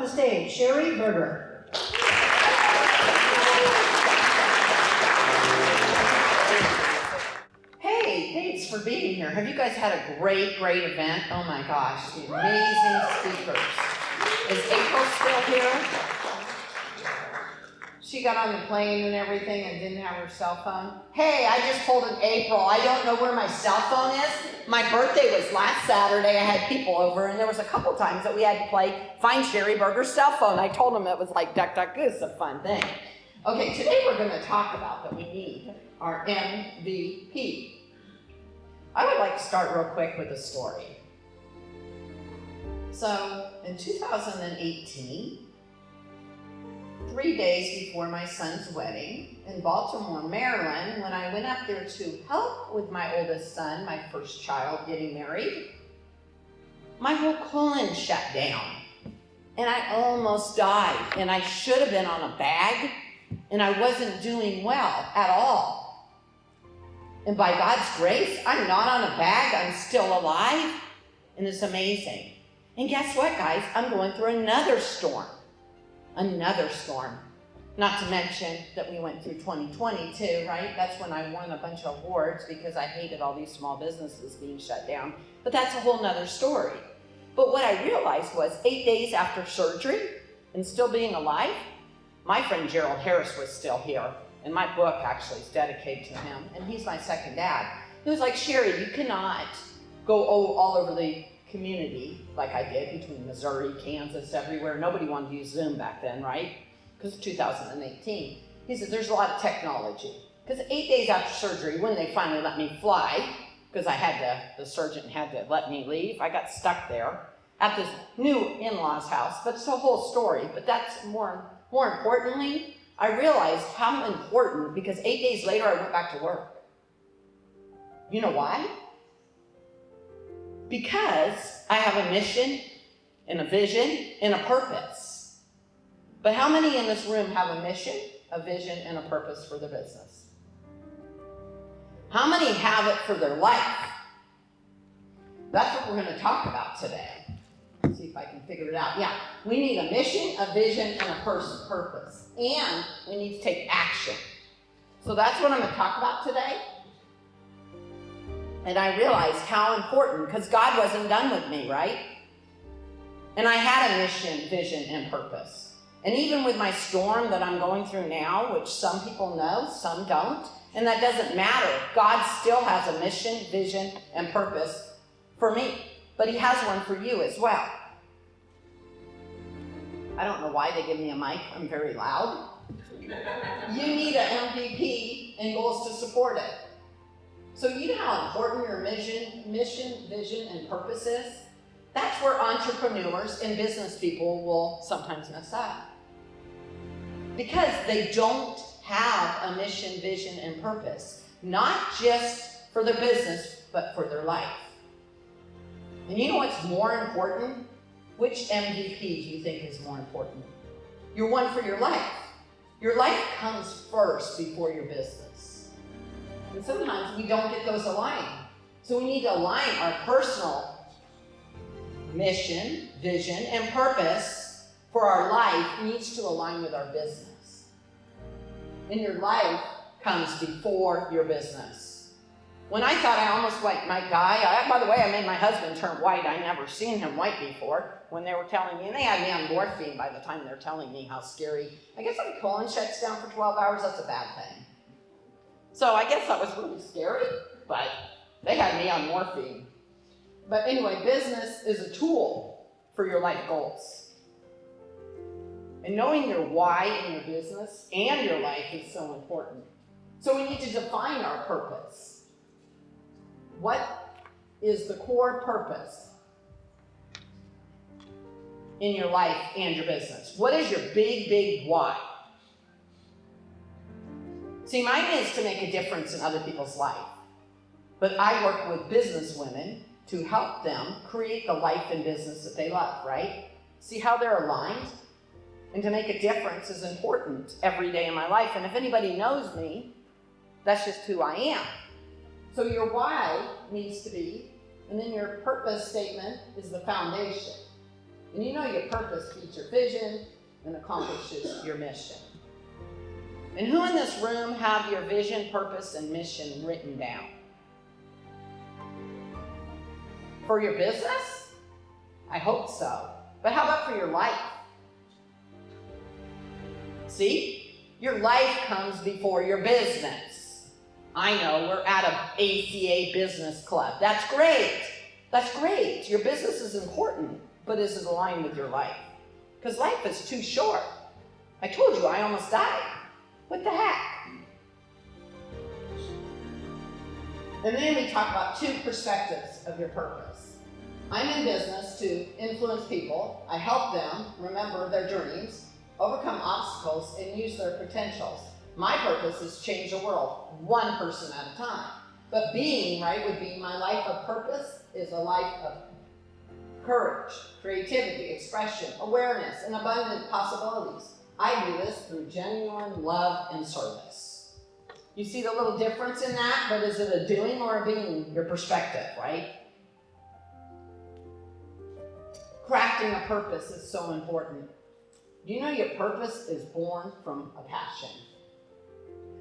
stage, Sheri Berger. Hey, thanks for being here. Have you guys had a great event? Oh my gosh, the amazing speakers. Is April still here? She got on the plane and everything and didn't have her cell phone. Hey, I just told an April, I don't know where my cell phone is. My birthday was last Saturday. I had people over, and there was a couple times that we had to play Find Sheri Berger's cell phone. I told them it was like duck, duck, goose, a fun thing. Okay, today we're going to talk about that we need our MVP. I would like to start real quick with a story. So, in 2018, 3 days before my son's wedding in Baltimore, Maryland, when I went up there to help with my oldest son, my first child, getting married, my whole colon shut down. And I almost died. And I should have been on a bag, and I wasn't doing well at all. And by God's grace, I'm not on a bag, I'm still alive, and it's amazing. And guess what, guys? I'm going through another storm. Another storm. Not to mention that we went through 2020 too, right? That's when I won a bunch of awards because I hated all these small businesses being shut down. But that's a whole nother story. But what I realized was 8 days after surgery and still being alive, my friend Gerald Harris was still here. And my book actually is dedicated to him. And he's my second dad. He was like, Sheri, you cannot go all over the community like I did between Missouri, Kansas, everywhere. Nobody wanted to use Zoom back then, right? Because it's 2018. He said, there's a lot of technology. Because 8 days after surgery, when they finally let me fly, because the surgeon had to let me leave, I got stuck there at this new in-laws house. But it's a whole story. But that's more importantly, I realized how important, because 8 days later, I went back to work. You know why? Because I have a mission and a vision and a purpose. But how many in this room have a mission, a vision, and a purpose for their business? How many have it for their life? That's what we're going to talk about today. Let's see if I can figure it out. Yeah, we need a mission, a vision, and a purpose. And we need to take action. So that's what I'm going to talk about today. And I realized how important, because God wasn't done with me, right? And I had a mission, vision, and purpose. And even with my storm that I'm going through now, which some people know, some don't, and that doesn't matter. God still has a mission, vision, and purpose for me. But he has one for you as well. I don't know why they give me a mic. I'm very loud. You need an MVP and goals to support it. So you know how important your mission, vision, and purpose is? That's where entrepreneurs and business people will sometimes mess up. Because they don't have a mission, vision, and purpose. Not just for their business, but for their life. And you know what's more important? Which MVP do you think is more important? Your one for your life. Your life comes first before your business. And sometimes we don't get those aligned. So we need to align our personal mission, vision, and purpose for our life needs to align with our business. And your life comes before your business. When I thought I almost might die, by the way, I made my husband turn white. I never seen him white before. When they were telling me, and they had me on morphine by the time they're telling me how scary. I guess when the colon shuts down for 12 hours, that's a bad thing. So I guess that was really scary, but they had me on morphine. But anyway, business is a tool for your life goals. And knowing your why in your business and your life is so important. So we need to define our purpose. What is the core purpose in your life and your business? What is your big why? See, mine is to make a difference in other people's life. But I work with business women to help them create the life and business that they love, right? See how they're aligned? And to make a difference is important every day in my life. And if anybody knows me, that's just who I am. So your why needs to be, and then your purpose statement is the foundation. And you know your purpose feeds your vision and accomplishes your mission. And who in this room have your vision, purpose, and mission written down? For your business? I hope so. But how about for your life? See? Your life comes before your business. I know, we're at an ACA business club. That's great. That's great. Your business is important, but is it aligned with your life? Because life is too short. I told you I almost died. What the heck? And then we talk about two perspectives of your purpose. I'm in business to influence people. I help them remember their dreams, overcome obstacles, and use their potentials. My purpose is change the world, one person at a time. But being, right, would be my life of purpose is a life of courage, creativity, expression, awareness, and abundant possibilities. I do this through genuine love and service. You see the little difference in that? But is it a doing or a being? Your perspective, right? Crafting a purpose is so important. Do you know your purpose is born from a passion?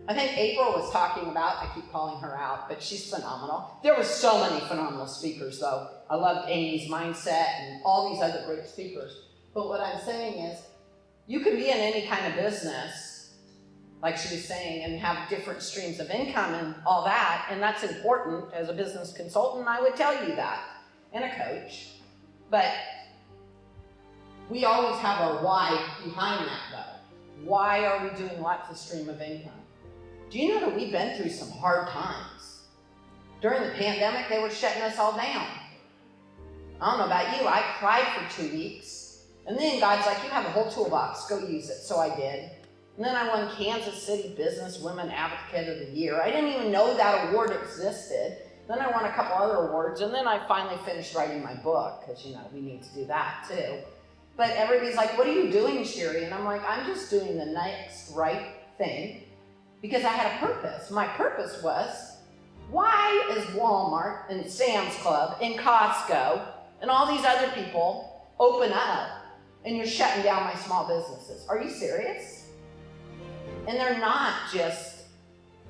I think April was talking about, I keep calling her out, but she's phenomenal. There were so many phenomenal speakers, though. I loved Amy's mindset and all these other great speakers. But what I'm saying is, you can be in any kind of business, like she was saying, and have different streams of income and all that, and that's important. As a business consultant, I would tell you that, and a coach. But we always have our why behind that, though. Why are we doing lots of stream of income? Do you know that we've been through some hard times? During the pandemic, they were shutting us all down. I don't know about you, I cried for 2 weeks. And then God's like, you have a whole toolbox, go use it. So I did. And then I won Kansas City Business Women Advocate of the Year. I didn't even know that award existed. Then I won a couple other awards, and then I finally finished writing my book, because, you know, we need to do that too. But everybody's like, what are you doing, Sheri? And I'm like, I'm just doing the next right thing, because I had a purpose. My purpose was, why is Walmart and Sam's Club and Costco and all these other people open up and you're shutting down my small businesses? Are you serious? And they're not just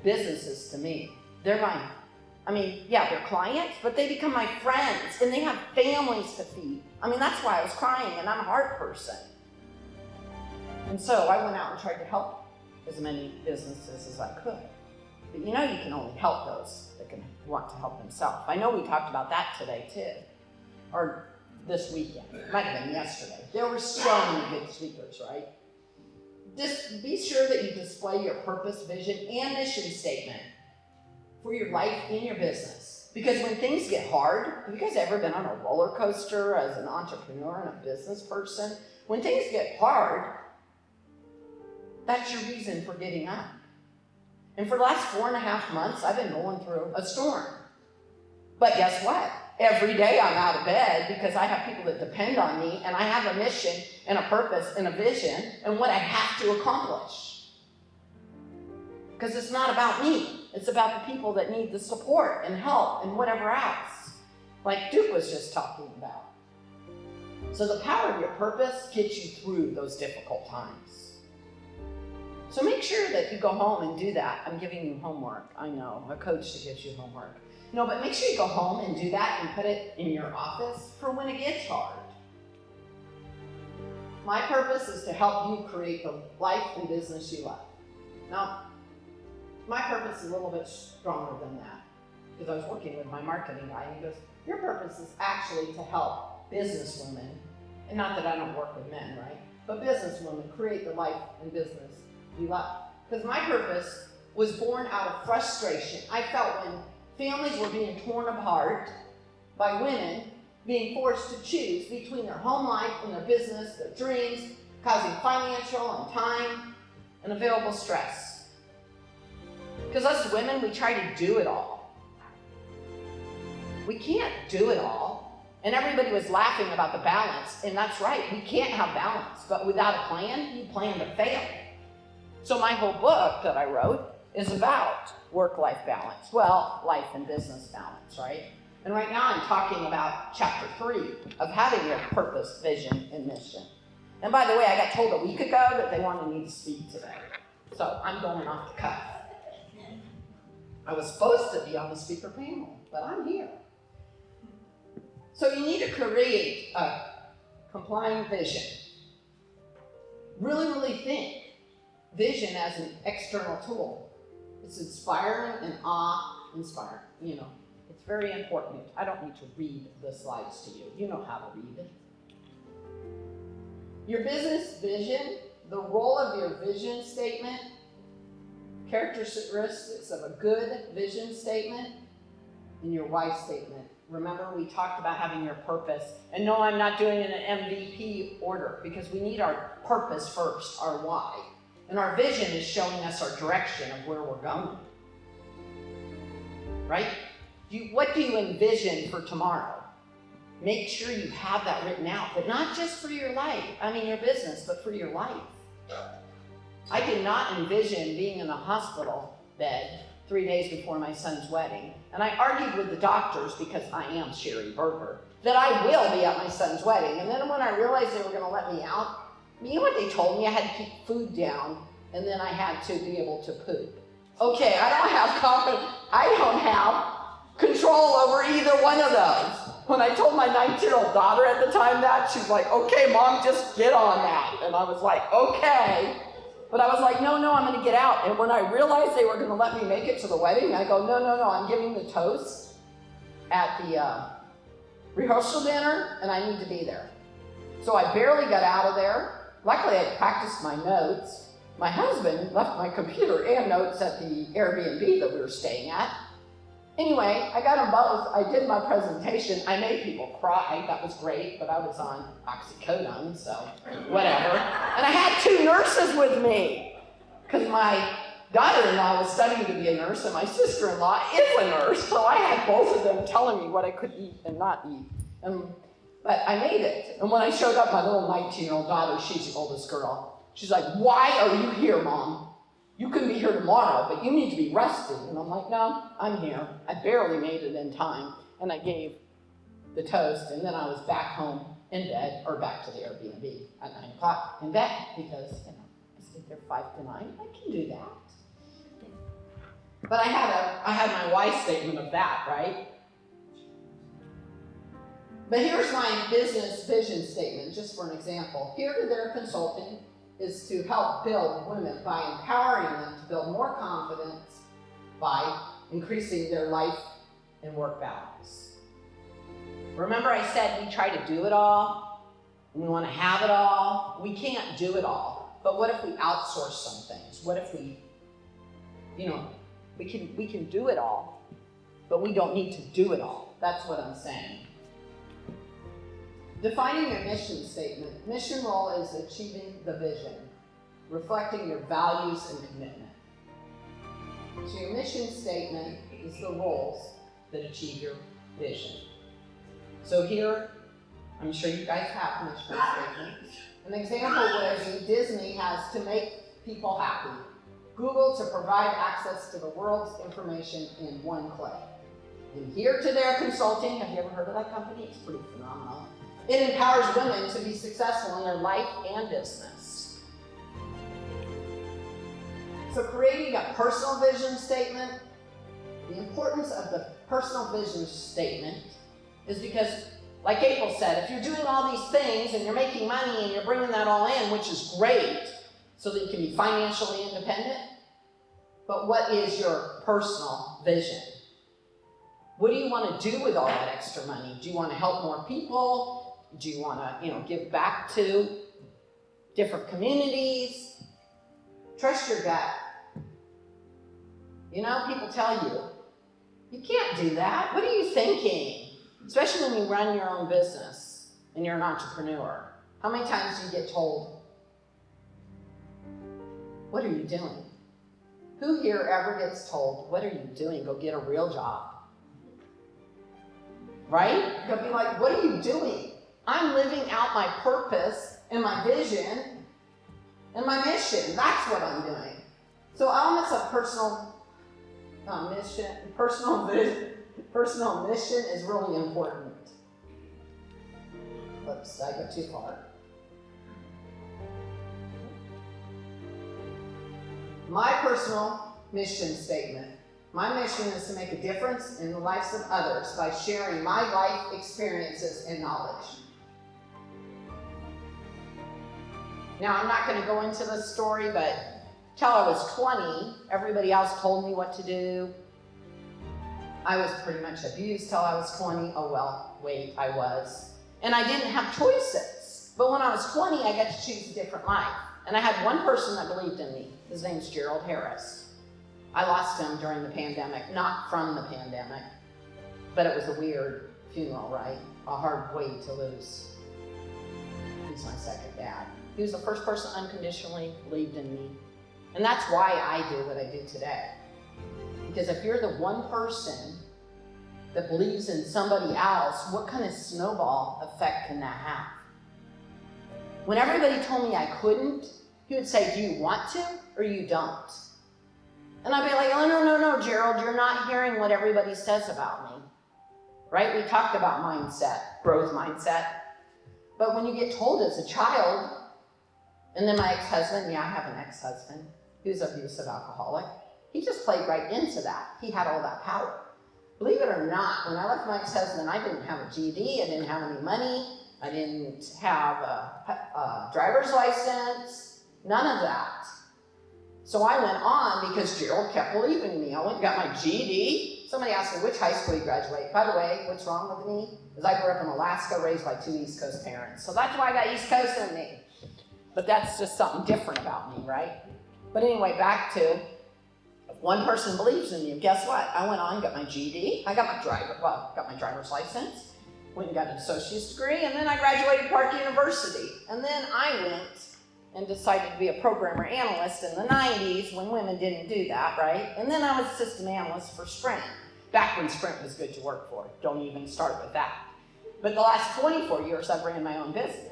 businesses to me. They're they're clients, but they become my friends and they have families to feed. That's why I was crying, and I'm a heart person. And so I went out and tried to help as many businesses as I could. But you know, you can only help those that can want to help themselves. I know we talked about that today too, or this weekend. It might have been yesterday. There were so many good speakers, right? Just be sure that you display your purpose, vision, and mission statement for your life and your business. Because when things get hard, have you guys ever been on a roller coaster as an entrepreneur and a business person? When things get hard, that's your reason for getting up. And for the last 4.5 months, I've been going through a storm. But guess what? Every day I'm out of bed because I have people that depend on me, and I have a mission and a purpose and a vision and what I have to accomplish. Because it's not about me. It's about the people that need the support and help and whatever else, like Duke was just talking about. So the power of your purpose gets you through those difficult times. So make sure that you go home and do that. I'm giving you homework. I know, a coach that gives you homework. No, but make sure you go home and do that and put it in your office for when it gets hard. My purpose is to help you create the life and business you love. Now, my purpose is a little bit stronger than that, because I was working with my marketing guy, and he goes, your purpose is actually to help business women, and not that I don't work with men, right? But business women create the life and business you love. Because my purpose was born out of frustration. I felt when families were being torn apart by women being forced to choose between their home life and their business, their dreams, causing financial and time and available stress. Because us women, we try to do it all. We can't do it all. And everybody was laughing about the balance, and that's right, we can't have balance. But without a plan, you plan to fail. So my whole book that I wrote is about work-life balance. Well, life and business balance, right? And right now I'm talking about chapter 3 of having your purpose, vision, and mission. And by the way, I got told a week ago that they wanted me to speak today. So I'm going off the cuff. I was supposed to be on the speaker panel, but I'm here. So you need to create a complying vision. Really think vision as an external tool. It's inspiring and awe-inspiring. It's very important. I don't need to read the slides to you. You know how to read it. Your business vision, the role of your vision statement, characteristics of a good vision statement, and your why statement. Remember, we talked about having your purpose. And no, I'm not doing it in an MVP order because we need our purpose first, our why. And our vision is showing us our direction of where we're going. Right? What do you envision for tomorrow? Make sure you have that written out, but not just for your life. Your business, but for your life. I did not envision being in a hospital bed 3 days before my son's wedding. And I argued with the doctors, because I am Sheri Berger, that I will be at my son's wedding. And then when I realized they were going to let me out, you know what they told me? I had to keep food down, and then I had to be able to poop. Okay, I don't have control over either one of those. When I told my 19-year-old daughter at the time that, she's like, okay, Mom, just get on that. And I was like, okay. But I was like, no, I'm going to get out. And when I realized they were going to let me make it to the wedding, I go, no, I'm giving the toast at the rehearsal dinner, and I need to be there. So I barely got out of there. Luckily, I practiced my notes. My husband left my computer and notes at the Airbnb that we were staying at. Anyway, I got them both. I did my presentation. I made people cry. That was great, but I was on oxycodone, so whatever. And I had 2 nurses with me because my daughter-in-law was studying to be a nurse and my sister-in-law is a nurse, so I had both of them telling me what I could eat and not eat. But I made it. And when I showed up, my little 19-year-old daughter, she's the oldest girl, she's like, why are you here, Mom? You can be here tomorrow, but you need to be rested. And I'm like, no, I'm here. I barely made it in time. And I gave the toast, and then I was back home in bed, or back to the Airbnb at 9 o'clock in bed, because I stayed there 5 to 9. I can do that. But I had my why statement of that, right? But here's my business vision statement, just for an example. Here to their consulting is to help build women by empowering them to build more confidence by increasing their life and work balance. Remember I said we try to do it all, and we want to have it all. We can't do it all. But what if we outsource some things? What if we can do it all, but we don't need to do it all. That's what I'm saying. Defining your mission statement. Mission role is achieving the vision, reflecting your values and commitment. So your mission statement is the roles that achieve your vision. So here, I'm sure you guys have mission statements. An example would be Disney has to make people happy. Google to provide access to the world's information in one click. And here to their consulting, have you ever heard of that company? It's pretty phenomenal. It empowers women to be successful in their life and business. So creating a personal vision statement, the importance of the personal vision statement is because, like April said, if you're doing all these things and you're making money and you're bringing that all in, which is great, so that you can be financially independent, but what is your personal vision? What do you want to do with all that extra money? Do you want to help more people? Do you want to, give back to different communities? Trust your gut. People tell you can't do that. What are you thinking? Especially when you run your own business and you're an entrepreneur. How many times do you get told, what are you doing? Who here ever gets told, what are you doing? Go get a real job. Right? You'll be like, what are you doing? I'm living out my purpose and my vision and my mission. That's what I'm doing. So elements of personal mission, personal vision, Personal mission is really important. Oops, I go too far. My personal mission statement. My mission is to make a difference in the lives of others by sharing my life experiences and knowledge. Now, I'm not going to go into this story, but till I was 20, everybody else told me what to do. I was pretty much abused till I was 20. Oh, well, wait, I was. And I didn't have choices. But when I was 20, I got to choose a different life. And I had one person that believed in me. His name's Gerald Harris. I lost him during the pandemic, not from the pandemic, but it was a weird funeral, right? A hard way to lose. He's my second dad. He was the first person unconditionally believed in me. And that's why I do what I do today. Because if you're the one person that believes in somebody else, what kind of snowball effect can that have? When everybody told me I couldn't, he would say, do you want to or you don't? And I'd be like, oh, no, Gerald, you're not hearing what everybody says about me. Right? We talked about mindset, growth mindset. But when you get told as a child, and then my ex-husband, I have an ex-husband who's an abusive alcoholic. He just played right into that. He had all that power. Believe it or not, when I left my ex-husband, I didn't have a GED, I didn't have any money, I didn't have a driver's license, none of that. So I went on because Gerald kept believing in me. I went and got my GED. Somebody asked me, which high school you graduate? By the way, what's wrong with me? Is I grew up in Alaska, raised by 2 East Coast parents. So that's why I got East Coast in me. But that's just something different about me, right? But anyway, back to, if one person believes in you, guess what? I went on and got my GED. I got my driver's license, went and got an associate's degree, and then I graduated Park University. And then I went and decided to be a programmer analyst in the 90s when women didn't do that, right? And then I was system analyst for Sprint, back when Sprint was good to work for. Don't even start with that. But the last 24 years, I've ran my own business.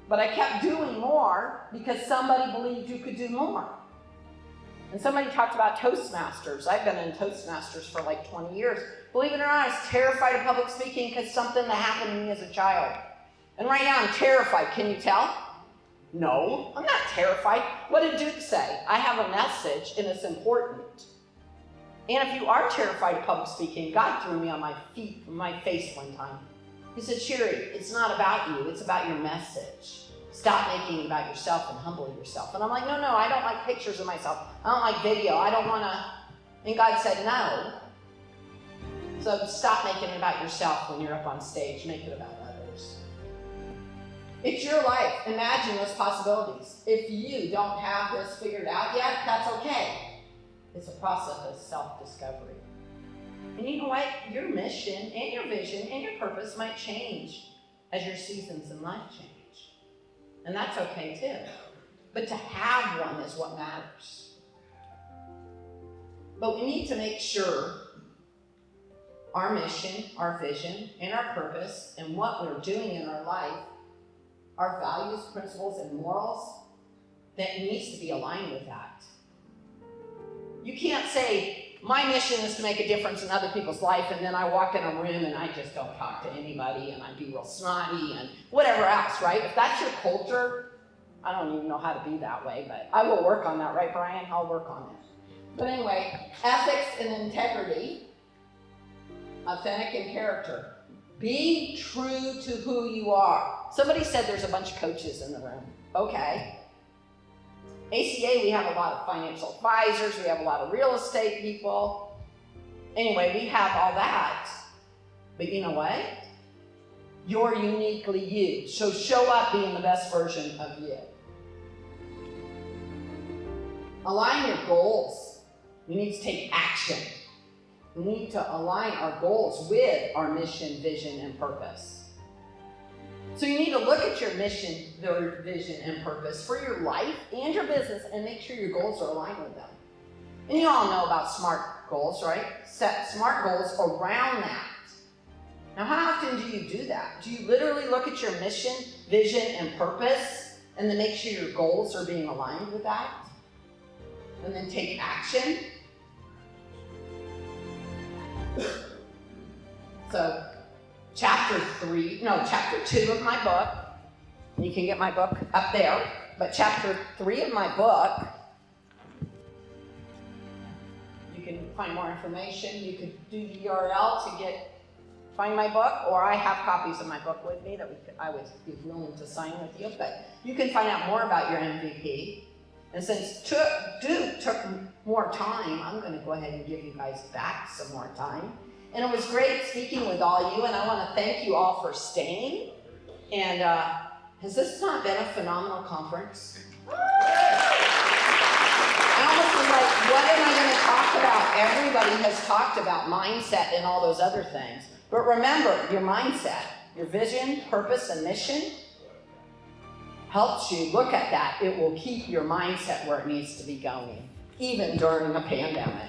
But I kept doing more because somebody believed you could do more. And somebody talked about Toastmasters. I've been in Toastmasters for like 20 years. Believe it or not, I was terrified of public speaking because something that happened to me as a child. And right now I'm terrified. Can you tell? No, I'm not terrified. What did Duke say? I have a message and it's important. And if you are terrified of public speaking, God threw me on my face one time. He said, Sheri, it's not about you, it's about your message. Stop making it about yourself and humble yourself. And I'm like, no, I don't like pictures of myself. I don't like video. I don't want to. And God said, no. So stop making it about yourself when you're up on stage. Make it about others. It's your life. Imagine those possibilities. If you don't have this figured out yet, that's okay. It's a process of self-discovery. And you know what? Your mission and your vision and your purpose might change as your seasons in life change. And that's okay too. But to have one is what matters. But we need to make sure our mission, our vision, and our purpose, and what we're doing in our life, our values, principles, and morals, that needs to be aligned with that. You can't say, my mission is to make a difference in other people's life, and then I walk in a room and I just don't talk to anybody, and I be real snotty, and whatever else, right? If that's your culture, I don't even know how to be that way, but I will work on that, right, Brian? I'll work on it. But anyway, ethics and integrity, authentic and character. Being true to who you are. Somebody said there's a bunch of coaches in the room. Okay. ACA, we have a lot of financial advisors, we have a lot of real estate people. Anyway, we have all that. But you know what? You're uniquely you. So show up being the best version of you. Align your goals. We need to take action. We need to align our goals with our mission, vision, and purpose. So you need to look at your mission, your vision, and purpose for your life and your business and make sure your goals are aligned with them. And you all know about SMART goals, right? Set SMART goals around that. Now, how often do you do that? Do you literally look at your mission, vision, and purpose and then make sure your goals are being aligned with that? And then take action? So, chapter 2 of my book, you can get my book up there, but chapter 3 of my book, you can find more information. You could do the URL to find my book, or I have copies of my book with me that I would be willing to sign with you, but you can find out more about your MVP. And since Duke took more time, I'm going to go ahead and give you guys back some more time. And it was great speaking with all you, and I want to thank you all for staying. And has this not been a phenomenal conference? I almost was like, what am I going to talk about? Everybody has talked about mindset and all those other things. But remember, your mindset, your vision, purpose, and mission helps you look at that. It will keep your mindset where it needs to be going, even during a pandemic.